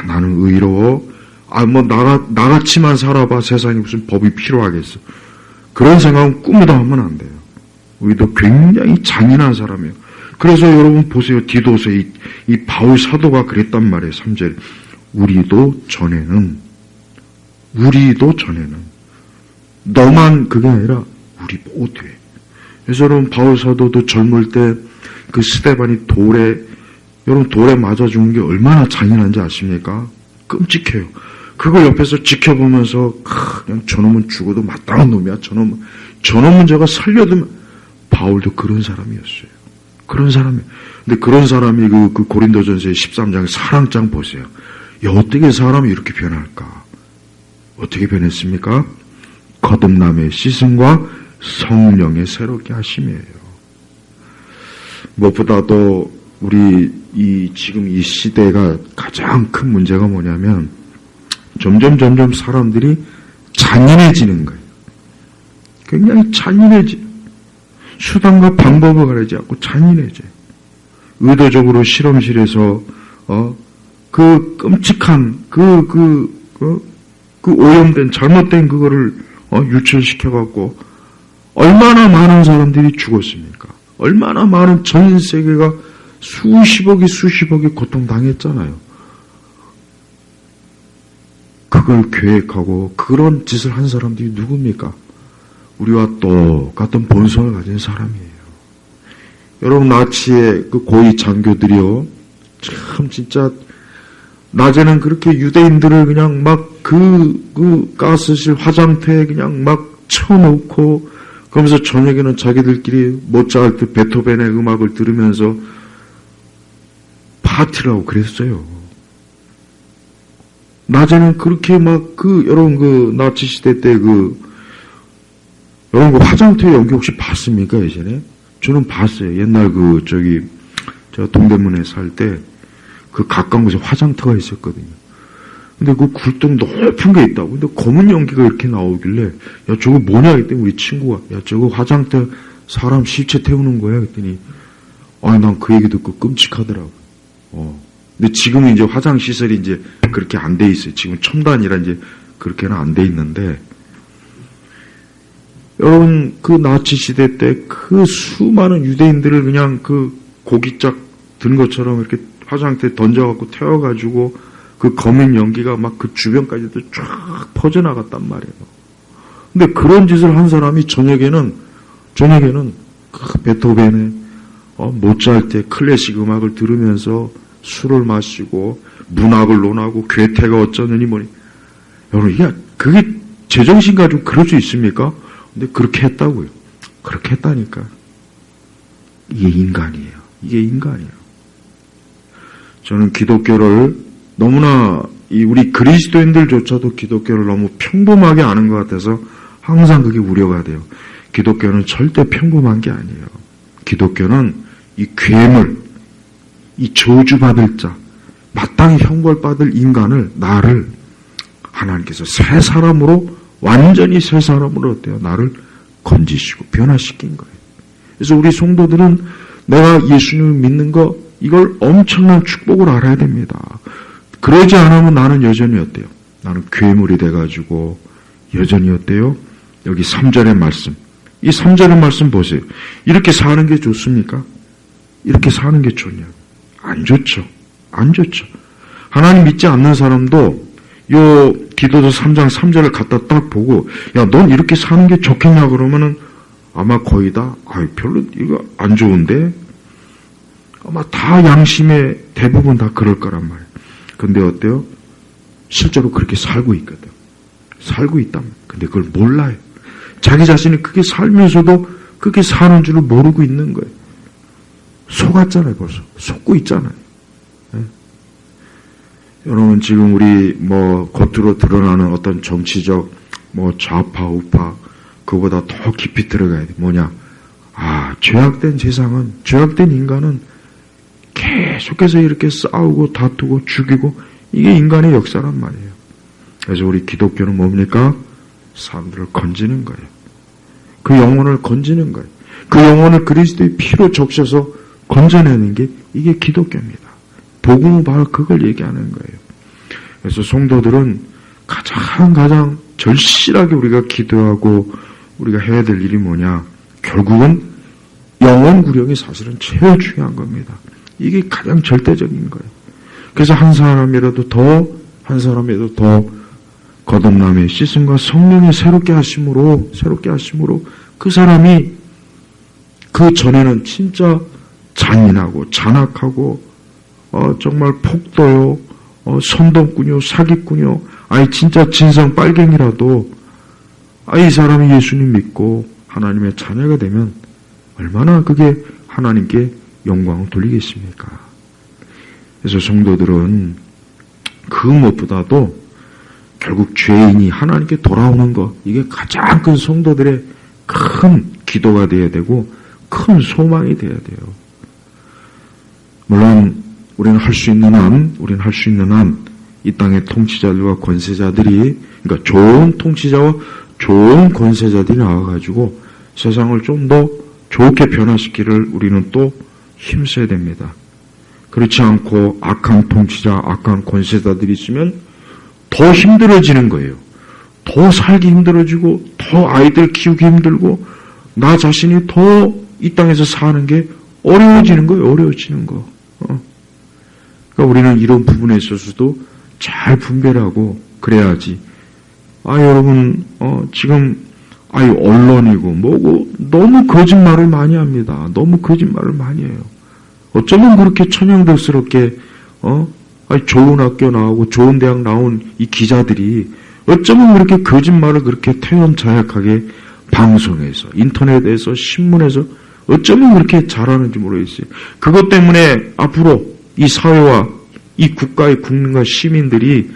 나는 의로워 나같이만 살아봐 세상에 무슨 법이 필요하겠어 그런 생각은 꿈에도 하면 안 돼요. 우리도 굉장히 잔인한 사람이에요. 그래서 여러분 보세요. 디도서 이 바울 사도가 그랬단 말이에요. 3절 우리도 전에는 너만 그게 아니라 우리 모두에. 그래서 여러분 바울 사도도 젊을 때 그 스데반이 돌에 맞아 죽는 게 얼마나 잔인한지 아십니까? 끔찍해요. 그걸 옆에서 지켜보면서 그냥 저놈은 죽어도 마땅한 놈이야. 저놈은 제가 살려두면 바울도 그런 사람이었어요. 그런 사람이. 근데 그런 사람이 그 고린도전서 13장 사랑장 보세요. 어떻게 사람이 이렇게 변할까? 어떻게 변했습니까? 거듭남의 씻음과 성령의 새롭게 하심이에요. 무엇보다도 우리 지금 이 시대가 가장 큰 문제가 뭐냐면 점점 사람들이 잔인해지는 거예요. 굉장히 잔인해져요. 수단과 방법을 가리지 않고 잔인해져요. 의도적으로 실험실에서 그 끔찍한 그 오염된 잘못된 그거를 유출시켜갖고 얼마나 많은 사람들이 죽었습니까? 얼마나 많은 전 세계가 수십억이 고통당했잖아요. 그걸 계획하고 그런 짓을 한 사람들이 누굽니까? 우리와 똑같은 본성을 가진 사람이에요. 여러분, 나치의 그 고위 장교들이요, 참 진짜 낮에는 그렇게 유대인들을 그냥 막 그 가스실 화장터에 그냥 막 쳐놓고, 그러면서 저녁에는 자기들끼리 모차르트, 베토벤의 음악을 들으면서 파티를 하고 그랬어요. 낮에는 그렇게 막 여러분 나치 시대 때 여러분 화장터 연기 혹시 봤습니까, 예전에? 저는 봤어요. 옛날 제가 동대문에 살 때 가까운 곳에 화장터가 있었거든요. 근데 그 굴뚝 높은 게 있다고. 근데 검은 연기가 이렇게 나오길래, 야, 저거 뭐냐? 그랬더니 우리 친구가, 야, 저거 화장터 사람 시체 태우는 거야? 그랬더니, 난 그 얘기 듣고 끔찍하더라고. 근데 지금은 이제 화장시설이 이제 그렇게 안 돼 있어요. 지금 첨단이라 이제 그렇게는 안 돼 있는데, 여러분, 그 나치 시대 때 그 수많은 유대인들을 그냥 고기짝 든 것처럼 이렇게 화장터에 던져갖고 태워가지고 그 검은 연기가 막 그 주변까지도 쫙 퍼져나갔단 말이에요. 근데 그런 짓을 한 사람이 저녁에는 그 베토벤의 모차르트의 클래식 음악을 들으면서 술을 마시고 문학을 논하고 괴테가 어쩌느니 뭐니. 여러분, 그게 제정신 가지고 그럴 수 있습니까? 근데 그렇게 했다고요. 그렇게 했다니까. 이게 인간이에요. 저는 기독교를 너무나 우리 그리스도인들조차도 기독교를 너무 평범하게 아는 것 같아서 항상 그게 우려가 돼요. 기독교는 절대 평범한 게 아니에요. 기독교는 이 괴물, 이 저주받을 자, 마땅히 형벌받을 인간을, 나를 하나님께서 새 사람으로, 완전히 새 사람으로 어때요? 나를 건지시고 변화시킨 거예요. 그래서 우리 성도들은 내가 예수님을 믿는 거, 이걸 엄청난 축복을 알아야 됩니다. 그러지 않으면 나는 여전히 어때요? 나는 괴물이 돼가지고 여전히 어때요? 여기 3절의 말씀. 이 3절의 말씀 보세요. 이렇게 사는 게 좋습니까? 이렇게 사는 게 좋냐고. 안 좋죠. 하나님 믿지 않는 사람도 요 디도서 3장 3절을 갖다 딱 보고, 야, 넌 이렇게 사는 게 좋겠냐 그러면은 아마 거의 다, 별로 이거 안 좋은데? 아마 다 양심의 대부분 다 그럴 거란 말이에요. 근데 어때요? 실제로 그렇게 살고 있거든. 살고 있단 말이에요. 근데 그걸 몰라요. 자기 자신이 그렇게 살면서도 그렇게 사는 줄을 모르고 있는 거예요. 속았잖아요, 벌써. 속고 있잖아요. 네? 여러분, 지금 우리 겉으로 드러나는 어떤 정치적 좌파, 우파, 그보다 더 깊이 들어가야 돼. 뭐냐? 죄악된 세상은, 죄악된 인간은 계속해서 이렇게 싸우고 다투고 죽이고, 이게 인간의 역사란 말이에요. 그래서 우리 기독교는 뭡니까? 사람들을 건지는 거예요. 그 영혼을 건지는 거예요. 그 영혼을 그리스도의 피로 적셔서 건져내는 게 이게 기독교입니다. 복음은 바로 그걸 얘기하는 거예요. 그래서 성도들은 가장 절실하게 우리가 기도하고 우리가 해야 될 일이 뭐냐? 결국은 영혼 구령이 사실은 제일 중요한 겁니다. 이게 가장 절대적인 거예요. 그래서 한 사람이라도 더 거듭남의 씻음과 성령의 새롭게 하심으로 그 사람이 그 전에는 진짜 잔인하고 잔악하고 정말 폭도요, 선동꾼요, 사기꾼요, 진짜 진상 빨갱이라도 이 사람이 예수님 믿고 하나님의 자녀가 되면 얼마나 그게 하나님께 영광을 돌리겠습니까? 그래서 성도들은 그 무엇보다도 결국 죄인이 하나님께 돌아오는 것, 이게 가장 큰 성도들의 큰 기도가 되어야 되고 큰 소망이 되어야 돼요. 물론 우리는 할 수 있는 한 이 땅의 통치자들과 권세자들이, 그러니까 좋은 통치자와 좋은 권세자들이 나와가지고 세상을 좀 더 좋게 변화시키기를 우리는 또 힘써야 됩니다. 그렇지 않고 악한 통치자, 악한 권세자들이 있으면 더 힘들어지는 거예요. 더 살기 힘들어지고, 더 아이들 키우기 힘들고, 나 자신이 더 이 땅에서 사는 게 어려워지는 거예요. 어려워지는 거. 그러니까 우리는 이런 부분에 있어서도 잘 분별하고 그래야지. 여러분, 지금, 언론이고 뭐고 너무 거짓말을 많이 합니다. 너무 거짓말을 많이 해요. 어쩌면 그렇게 천연덕스럽게, 좋은 학교 나오고 좋은 대학 나온 이 기자들이 어쩌면 그렇게 거짓말을 그렇게 태연자약하게 방송에서, 인터넷에서, 신문에서 어쩌면 그렇게 잘하는지 모르겠어요. 그것 때문에 앞으로 이 사회와 이 국가의 국민과 시민들이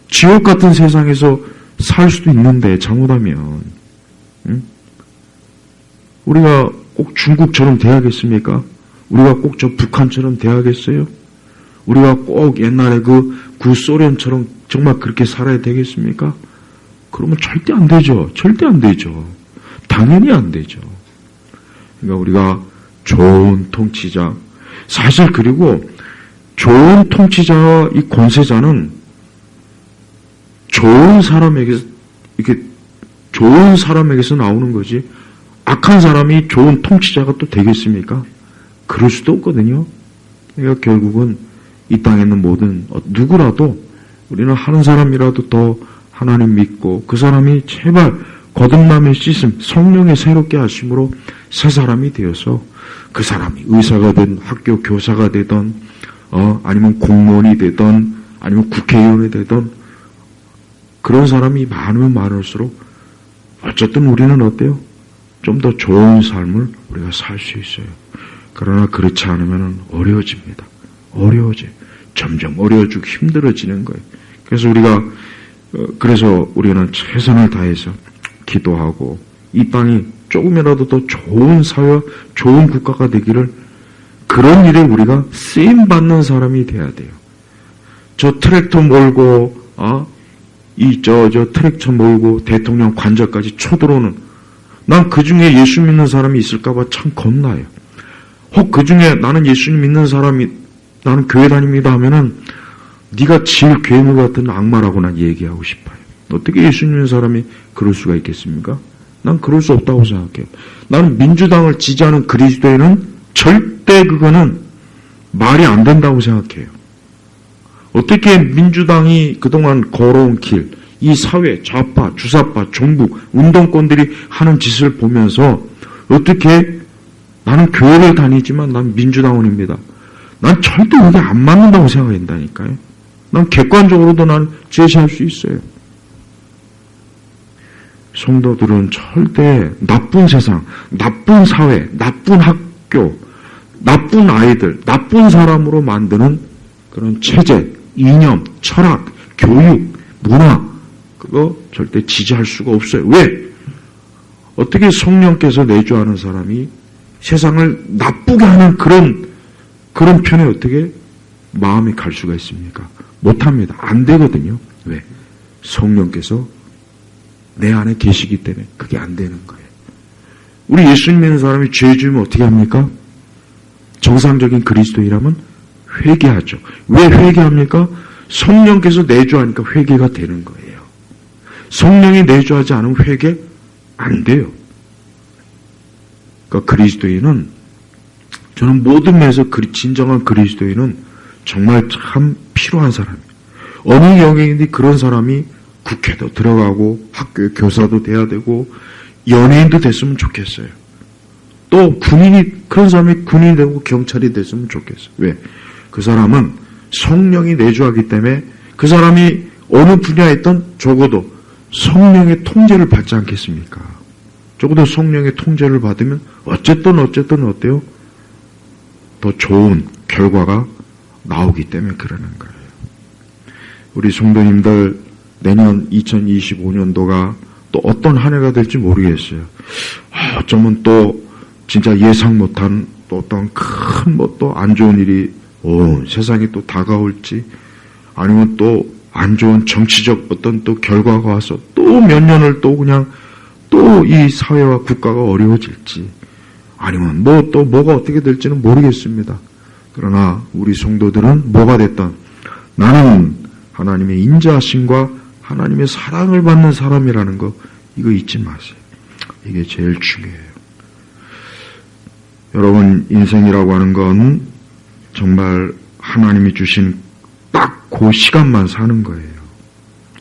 지옥 같은 세상에서 살 수도 있는데, 잘못하면. 우리가 꼭 중국처럼 돼야겠습니까? 우리가 꼭 저 북한처럼 돼야겠어요? 우리가 꼭 옛날에 그 구소련처럼 정말 그렇게 살아야 되겠습니까? 그러면 절대 안 되죠. 절대 안 되죠. 당연히 안 되죠. 그러니까 우리가 좋은 통치자, 사실 그리고 좋은 통치자와 이 권세자는 좋은 사람에게서, 이렇게 좋은 사람에게서 나오는 거지, 악한 사람이 좋은 통치자가 또 되겠습니까? 그럴 수도 없거든요. 그러니까 결국은 이 땅에 있는 모든 누구라도 우리는 한 사람이라도 더 하나님 믿고 그 사람이 제발 거듭남의 씻음, 성령의 새롭게 하심으로 새 사람이 되어서 그 사람이 의사가 되든 학교 교사가 되든 아니면 공무원이 되든 아니면 국회의원이 되든 그런 사람이 많으면 많을수록 어쨌든 우리는 어때요? 좀 더 좋은 삶을 우리가 살 수 있어요. 그러나 그렇지 않으면 어려워집니다. 어려워져요. 점점 어려워지고 힘들어지는 거예요. 그래서 우리는 최선을 다해서 기도하고 이 땅이 조금이라도 더 좋은 사회와 좋은 국가가 되기를, 그런 일에 우리가 쓰임받는 사람이 돼야 돼요. 저 트랙터 몰고, 저 트랙터 몰고 대통령 관저까지 쳐들어오는, 난 그 중에 예수 믿는 사람이 있을까봐 참 겁나요. 혹 그 중에 나는 예수님 믿는 사람이, 나는 교회 다닙니다 하면은 네가 제일 괴물 같은 악마라고 난 얘기하고 싶어요. 어떻게 예수 믿는 사람이 그럴 수가 있겠습니까? 난 그럴 수 없다고 생각해요. 나는 민주당을 지지하는 그리스도인은 절대 그거는 말이 안 된다고 생각해요. 어떻게 민주당이 그동안 걸어온 길, 이 사회, 좌파, 주사파, 종북, 운동권들이 하는 짓을 보면서 어떻게, 나는 교회를 다니지만 난 민주당원입니다. 난 절대 그게 안 맞는다고 생각한다니까요. 난 객관적으로도 난 제시할 수 있어요. 성도들은 절대 나쁜 세상, 나쁜 사회, 나쁜 학교, 나쁜 아이들, 나쁜 사람으로 만드는 그런 체제, 이념, 철학, 교육, 문화, 그거 절대 지지할 수가 없어요. 왜? 어떻게 성령께서 내주하는 사람이 세상을 나쁘게 하는 그런 편에 어떻게 마음이 갈 수가 있습니까? 못합니다. 안 되거든요. 왜? 성령께서 내 안에 계시기 때문에 그게 안 되는 거예요. 우리 예수님 믿는 사람이 죄 지으면 어떻게 합니까? 정상적인 그리스도인이라면 회개하죠. 왜 회개합니까? 성령께서 내주하니까 회개가 되는 거예요. 성령이 내주하지 않으면 회개 안 돼요. 그러니까 그리스도인은, 저는 모든 면에서 진정한 그리스도인은 정말 참 필요한 사람이에요. 어느 영역인데 그런 사람이 국회도 들어가고 학교 교사도 돼야 되고 연예인도 됐으면 좋겠어요. 또 그런 사람이 군인이 되고 경찰이 됐으면 좋겠어요. 왜? 그 사람은 성령이 내주하기 때문에 그 사람이 어느 분야에 있든 적어도 성령의 통제를 받지 않겠습니까? 적어도 성령의 통제를 받으면 어쨌든 어때요? 더 좋은 결과가 나오기 때문에 그러는 거예요. 우리 성도님들, 내년 2025년도가 또 어떤 한 해가 될지 모르겠어요. 어쩌면 또 진짜 예상 못한 또 어떤 큰 뭐 또 안 좋은 일이 세상에 또 다가올지, 아니면 또 안 좋은 정치적 어떤 또 결과가 와서 또 몇 년을 또 그냥 또 이 사회와 국가가 어려워질지, 아니면 뭐 또 뭐가 어떻게 될지는 모르겠습니다. 그러나 우리 성도들은 뭐가 됐든 나는 하나님의 인자하심과 하나님의 사랑을 받는 사람이라는 거, 이거 잊지 마세요. 이게 제일 중요해요. 여러분, 인생이라고 하는 건 정말 하나님이 주신 딱 그 시간만 사는 거예요.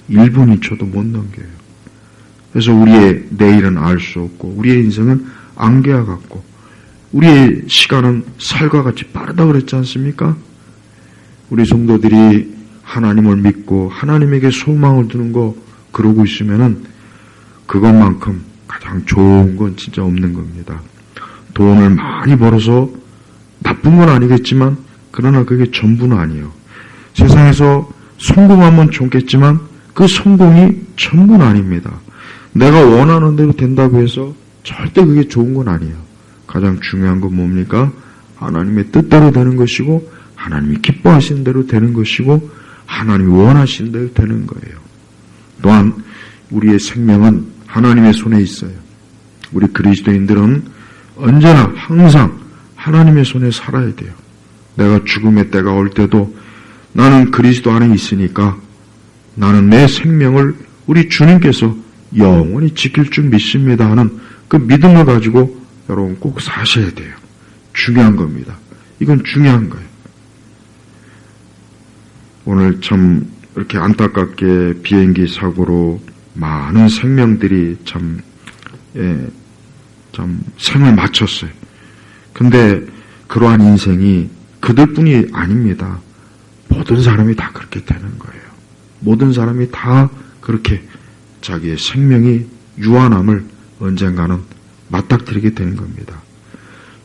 1분 2초도 못 넘겨요. 그래서 우리의 내일은 알 수 없고, 우리의 인생은 안개와 같고, 우리의 시간은 살과 같이 빠르다 그랬지 않습니까? 우리 성도들이 하나님을 믿고 하나님에게 소망을 두는 거 그러고 있으면은 그것만큼 가장 좋은 건 진짜 없는 겁니다. 돈을 많이 벌어서 나쁜 건 아니겠지만, 그러나 그게 전부는 아니에요. 세상에서 성공하면 좋겠지만 그 성공이 전부는 아닙니다. 내가 원하는 대로 된다고 해서 절대 그게 좋은 건 아니에요. 가장 중요한 건 뭡니까? 하나님의 뜻대로 되는 것이고, 하나님이 기뻐하시는 대로 되는 것이고, 하나님이 원하시는 대로 되는 거예요. 또한 우리의 생명은 하나님의 손에 있어요. 우리 그리스도인들은 언제나 항상 하나님의 손에 살아야 돼요. 내가 죽음의 때가 올 때도 나는 그리스도 안에 있으니까 나는 내 생명을 우리 주님께서 영원히 지킬 줄 믿습니다 하는 그 믿음을 가지고 여러분 꼭 사셔야 돼요. 중요한 겁니다. 이건 중요한 거예요. 오늘 참 이렇게 안타깝게 비행기 사고로 많은 생명들이 참 생을 마쳤어요. 근데 그러한 인생이 그들뿐이 아닙니다. 모든 사람이 다 그렇게 되는 거예요. 모든 사람이 다 그렇게 자기의 생명이 유한함을 언젠가는 맞닥뜨리게 되는 겁니다.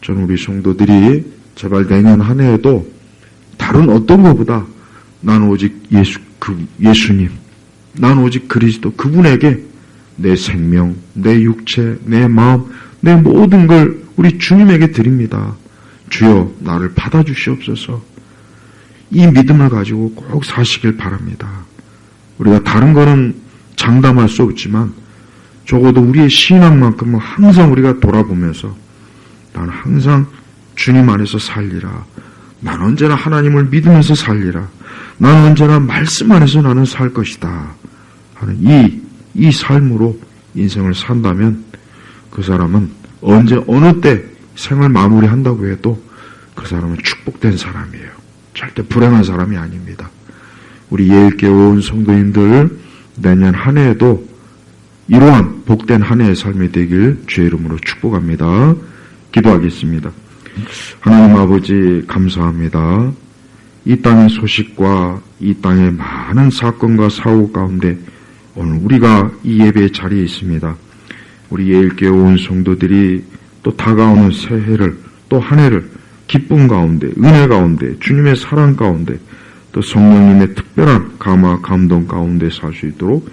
저는 우리 성도들이 제발 내년 한 해에도 다른 어떤 것보다 나는 오직 예수님, 나는 오직 그리스도, 그분에게 내 생명, 내 육체, 내 마음, 내 모든 걸 우리 주님에게 드립니다. 주여 나를 받아주시옵소서. 이 믿음을 가지고 꼭 사시길 바랍니다. 우리가 다른 거는 장담할 수 없지만 적어도 우리의 신앙만큼은 항상 우리가 돌아보면서 나는 항상 주님 안에서 살리라. 나는 언제나 하나님을 믿으면서 살리라. 나는 언제나 말씀 안에서 나는 살 것이다 하는 이 삶으로 인생을 산다면 그 사람은 언제 어느 때 생을 마무리한다고 해도 그 사람은 축복된 사람이에요. 절대 불행한 사람이 아닙니다. 우리 예일교회 온 성도님들 내년 한 해에도 이러한 복된 한 해의 삶이 되길 주의 이름으로 축복합니다. 기도하겠습니다. 하나님 아버지 감사합니다. 이 땅의 소식과 이 땅의 많은 사건과 사고 가운데 오늘 우리가 이 예배의 자리에 있습니다. 우리 예일교회 온 성도들이 또 다가오는 새해를, 또 한 해를 기쁨 가운데, 은혜 가운데, 주님의 사랑 가운데, 또 성령님의 특별한 감화, 감동 가운데 살 수 있도록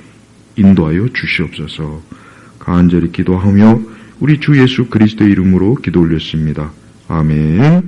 인도하여 주시옵소서. 간절히 기도하며 우리 주 예수 그리스도의 이름으로 기도 올렸습니다. 아멘.